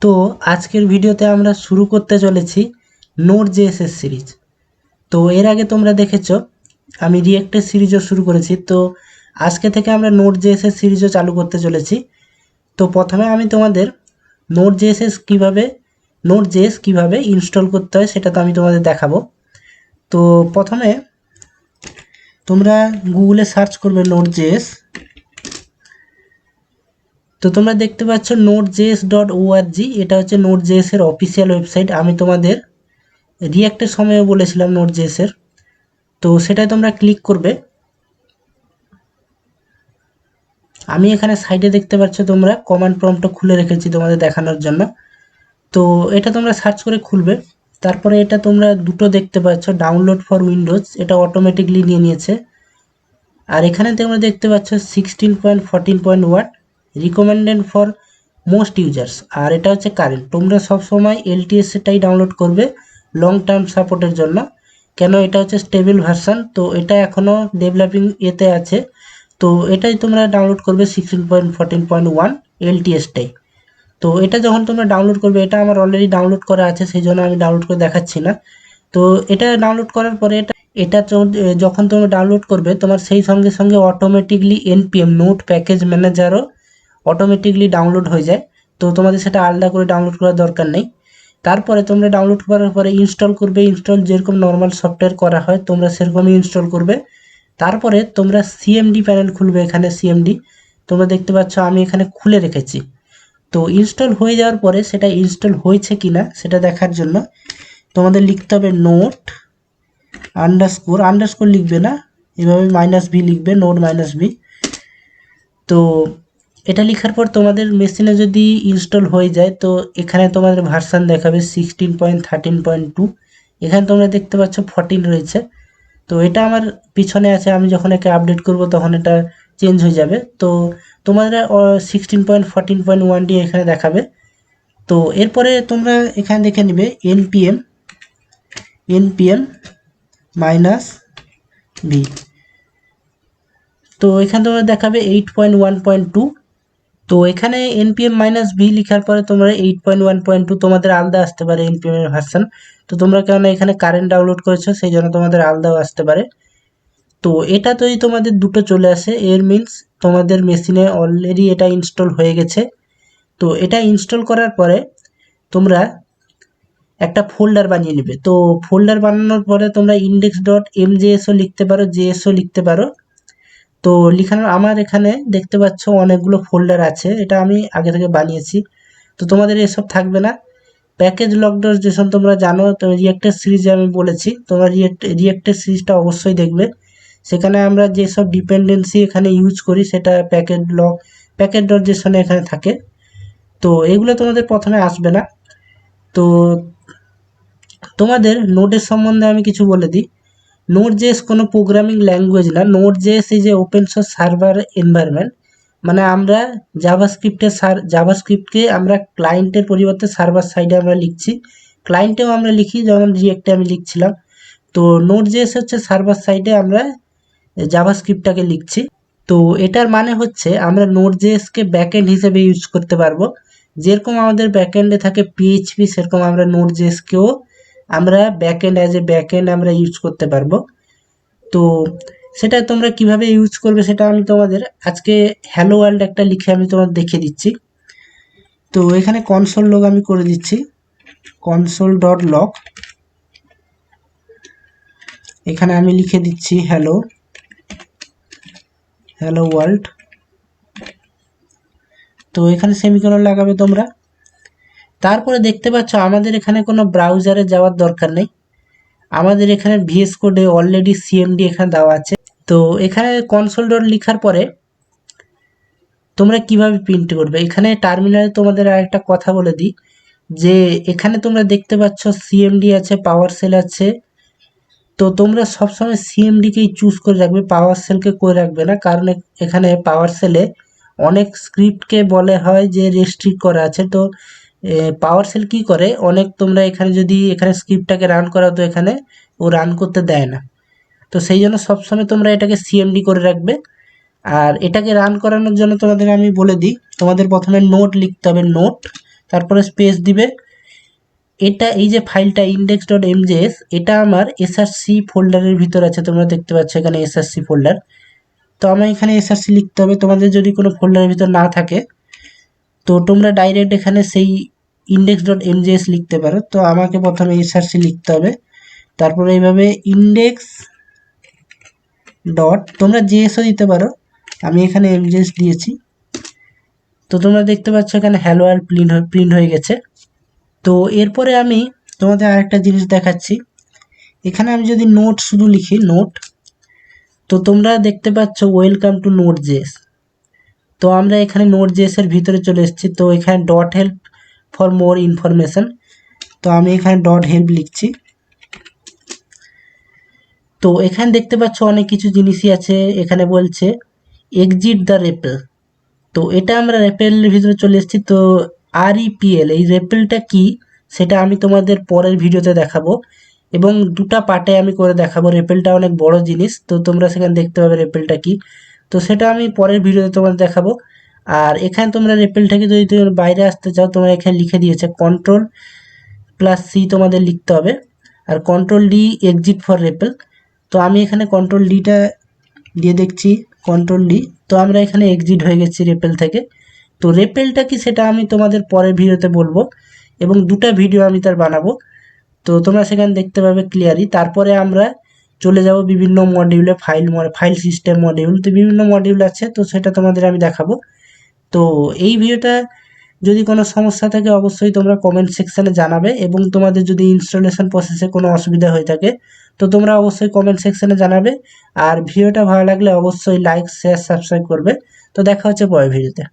তো আজকের ভিডিওতে আমরা শুরু করতে চলেছি Node.js এর সিরিজ। তো এর আগে তোমরা দেখেছো আমি রিয়েক্টের সিরিজও শুরু করেছি। তো আজকে থেকে আমরা Node.js এর সিরিজও চালু করতে চলেছি। তো প্রথমে আমি তোমাদের Node.js কিভাবে ইনস্টল করতে হয় সেটা তো আমি তোমাদের দেখাবো। তো প্রথমে তোমরা গুগলে সার্চ করবে Node.js। তো তোমরা দেখতে পাচ্ছ nodejs.org, এটা হচ্ছে Node.js এর অফিসিয়াল ওয়েবসাইট। আমি তোমাদের রিয়েক্টের সময়ও বলেছিলাম Node.js এর, তো সেটাই তোমরা ক্লিক করবে। আমি এখানে সাইডে দেখতে পাচ্ছ তোমরা কমান্ড প্রম্পটটা খুলে রেখেছি তোমাদের দেখানোর জন্য। তো এটা তোমরা সার্চ করে খুলবে। তারপরে এটা তোমরা দুটো দেখতে পাচ্ছ, ডাউনলোড ফর উইন্ডোজ, এটা অটোমেটিকলি নিয়ে নিয়েছে। আর এখানে তোমরা দেখতে পাচ্ছ 16.14.1 রিকমেন্ডেড ফর মোস্ট ইউজার্স, আর এটা হচ্ছে কারেন্ট। তোমরা সবসময় LTS টাই ডাউনলোড করবে লং টার্ম সাপোর্টের জন্য, কেন এটা হচ্ছে স্টেবল ভার্সন। তো এটা এখনও ডেভেলপিং এতে আছে, তো এটাই তোমরা ডাউনলোড করবে 16.14.1 LTS-টাই। তো এটা যখন তোমরা ডাউনলোড করবে, এটা আমার অলরেডি ডাউনলোড করা আছে, সেই জন্য আমি ডাউনলোড করে দেখাচ্ছি না। তো এটা ডাউনলোড করার পরে এটা যখন তোমরা ডাউনলোড করবে, তোমার সেই সঙ্গে সঙ্গে অটোমেটিকলি NPM নোট প্যাকেজ ম্যানেজারও অটোমেটিকলি ডাউনলোড হয়ে যায়। তো তোমাদের সেটা আলাদা করে ডাউনলোড করার দরকার নেই। তারপরে তোমরা ডাউনলোড করার পরে ইনস্টল করবে। ইনস্টল যেরকম নর্মাল সফটওয়্যার করা হয় তোমরা সেরকমই ইনস্টল করবে। তারপরে তোমরা সিএমডি প্যানেল খুলবে। এখানে সিএমডি তোমরা দেখতে পাচ্ছ আমি এখানে খুলে রেখেছি। তো ইনস্টল হয়ে যাওয়ার পরে সেটা ইনস্টল হয়েছে কিনা সেটা দেখার জন্য তোমাদের লিখতে হবে নোট আন্ডারস্কোর লিখবে না, এভাবে -v লিখবে, নোড -v। তো এটা লেখার পর তোমাদের মেশিনে যদি ইনস্টল হয়ে যায়, তো এখানে তোমাদের ভার্সন দেখাবে 16.13.2। এখানে তোমরা দেখতে পাচ্ছ 14 রয়েছে। তো এটা আমার পিছনে আছে, আমি যখন একে আপডেট করব তখন এটা চেঞ্জ হয়ে যাবে। তো তোমাদের 16.14.1 এখানে দেখাবে। তো এরপরে তোমরা এখানে দেখে নিবে npm -v। তো এখানে তোমরা দেখাবে 8.1.2। তো এখানে npm-v লেখার পরে তোমরা 8.1.2 তোমাদের আলাদা আসতে পারে npm এর ভার্সন। তো তোমরা কেন এখানে কারেন্ট ডাউনলোড করেছো সেই জন্য তোমাদের আলাদাও আসতে পারে। তো এটা যদি তোমাদের দুটো চলে আসে, এর মিনস তোমাদের মেশিনে অলরেডি এটা ইনস্টল হয়ে গেছে। তো এটা ইনস্টল করার পরে তোমরা একটা ফোল্ডার বানিয়ে নেবে। তো ফোল্ডার বানানোর পরে তোমরা index.mjsও লিখতে পারো, jsও লিখতে পারো। তো লিখানোর আমার এখানে দেখতে পাচ্ছ অনেকগুলো ফোল্ডার আছে, এটা আমি আগে থেকে বানিয়েছি। তো তোমাদের এসব থাকবে না। প্যাকেজ লক.json তোমরা জানো, তো রিয়েক্টের সিরিজে আমি বলেছি তোমরা রিয়েক্টের সিরিজটা অবশ্যই দেখবে। সেখানে আমরা যেসব ডিপেন্ডেন্সি এখানে ইউজ করি সেটা প্যাকেজ.json এখানে থাকে। তো এগুলো তোমাদের প্রথমে আসবে না। তো তোমাদের নোডের সম্বন্ধে আমি কিছু বলে দিই। Node.js কোনো প্রোগ্রামিং ল্যাঙ্গুয়েজ না। Node.js is a open source server environment. মানে আমরা জাভাস্ক্রিপ্টকে আমরা ক্লায়েন্টের পরিবর্তে সার্ভার সাইডে আমরা লিখছি। ক্লায়েন্টেও আমরা লিখি, যেমন রিয়েক্টে আমি লিখছিলাম। তো Node.js হচ্ছে সার্ভার সাইডে আমরা জাভাস্ক্রিপ্টটাকে লিখছি। তো এটার মানে হচ্ছে আমরা Node.js-কে ব্যাকএন্ড হিসেবে ইউজ করতে পারবো। যেরকম আমাদের ব্যাকএন্ডে থাকে PHP, সেরকম আমরা Node.js-কেও আমরা ব্যাকএন্ড আমরা ইউজ করতে পারবো। তো সেটা তোমরা কিভাবে ইউজ করবে সেটা আমি তোমাদের আজকে হ্যালো ওয়ার্ল্ড একটা লিখে আমি তোমাদের দেখিয়ে দিচ্ছি। তো এখানে কনসোল লগ আমি করে দিচ্ছি, console.log। এখানে আমি লিখে দিচ্ছি হ্যালো ওয়ার্ল্ড। তো এখানে সেমিকোলন লাগাবে তোমরা। তারপরে দেখতে পাচ্ছ আমাদের এখানে কোনো ব্রাউজারে যাওয়ার দরকার নেই। আমাদের এখানে VS কোডে অলরেডি CMD এখানে দেওয়া আছে। তো এখানে কনসোল ডট লেখার পরে তোমরা কিভাবে প্রিন্ট করবে, এখানে টার্মিনালে তোমাদের আরেকটা কথা বলে দিই যে এখানে তোমরা দেখতে পাচ্ছ CMD আছে, পাওয়ার সেল আছে। তো তোমরা সবসময় CMD-কেই চুজ করে রাখবে, পাওয়ার সেলকে করে রাখবে না, কারণ এখানে পাওয়ার সেলে অনেক স্ক্রিপ্টকে বলে হয় যে রেস্ট্রিক্ট করা আছে। তো পাওয়ার সেল কি করে, অনেক তোমরা এখানে যদি এখানে স্ক্রিপ্টটাকে রান করাও তো এখানে ও রান করতে দেয় না। তো সেই জন্য সবসময় তোমরা এটাকে CMD করে রাখবে। আর এটাকে রান করানোর জন্য তোমাদের আমি বলে দিই, তোমাদের প্রথমে নোট লিখতে হবে, নোট তারপরে স্পেস দিবে। এটা এই যে ফাইলটা index.mjs এটা আমার src ফোল্ডারের ভিতর আছে, তোমরা দেখতে পাচ্ছ এখানে src ফোল্ডার। তো আমার এখানে src লিখতে হবে, তোমাদের যদি কোনো ফোল্ডারের ভিতর না থাকে তো তোমরা ডাইরেক্ট এখানে সেই index.mjs লিখতে পারো। তো আমাকে প্রথমে src লিখতে হবে, তারপরে এইভাবে index ডট, তোমরা jsও দিতে পারো, আমি এখানে mjs দিয়েছি। তো তোমরা দেখতে পাচ্ছ এখানে হ্যালো ওয়ার্ল্ড প্রিন্ট হয়ে গেছে। তো এরপরে আমি তোমাদের আরেকটা জিনিস দেখাচ্ছি, এখানে আমি যদি নোট শুধু লিখি নোট, তো তোমরা দেখতে পাচ্ছ ওয়েলকাম টু নোড.js। তো আমরা এখানে নোড.js এর ভিতরে চলে এসেছি। তো এখানে dot help for more information, তো আমি এখানে ডট হেল্প লিখছি। তো এখানে দেখতে পাচ্ছ অনেক কিছু জিনিসই আছে, এখানে বলছে এক্সিট দ্য রেপেল। তো এটা আমরা রেপেলের ভিতরে চলে এসেছি। তো REPL এই রেপেলটা কি সেটা আমি তোমাদের পরের ভিডিওতে দেখাবো, এবং দুটা পার্টে আমি করে দেখাবো। রেপেলটা অনেক বড় জিনিস, তো তোমরা সেখানে দেখতে পাবে রেপেলটা কি, তো সেটা আমি পরের ভিডিওতে তোমাদের দেখাবো। আর এখানে তোমরা রেপেল থেকে যদি তুমি বাইরে আসতে চাও, তোমরা এখানে লিখে দিয়েছে Ctrl+C তোমাদের লিখতে হবে, আর Ctrl+D এক্সিট ফর রেপেল। তো আমি এখানে Ctrl+Dটা দিয়ে দেখছি, Ctrl+D। তো আমরা এখানে এক্সিট হয়ে গেছি রেপেল থেকে। তো রেপেলটা কি সেটা আমি তোমাদের পরের ভিডিওতে বলবো, এবং দুটা ভিডিও আমি তার বানাবো, তো তোমরা সেখানে দেখতে পাবে ক্লিয়ারলি। তারপরে আমরা চলে যাব বিভিন্ন মডিউলে, ফাইল সিস্টেম মডিউল, তো বিভিন্ন মডিউল আছে, তো সেটা তোমাদের আমি দেখাবো। তো এই ভিডিওটা যদি কোনো সমস্যা থাকে অবশ্যই তোমরা কমেন্ট সেকশানে জানাবে, এবং তোমাদের যদি ইনস্টলেশন প্রসেসে কোনো অসুবিধা হয়ে থাকে তো তোমরা অবশ্যই কমেন্ট সেকশানে জানাবে। আর ভিডিওটা ভালো লাগলে অবশ্যই লাইক শেয়ার সাবস্ক্রাইব করবে। তো দেখা হচ্ছে পরের ভিডিওতে।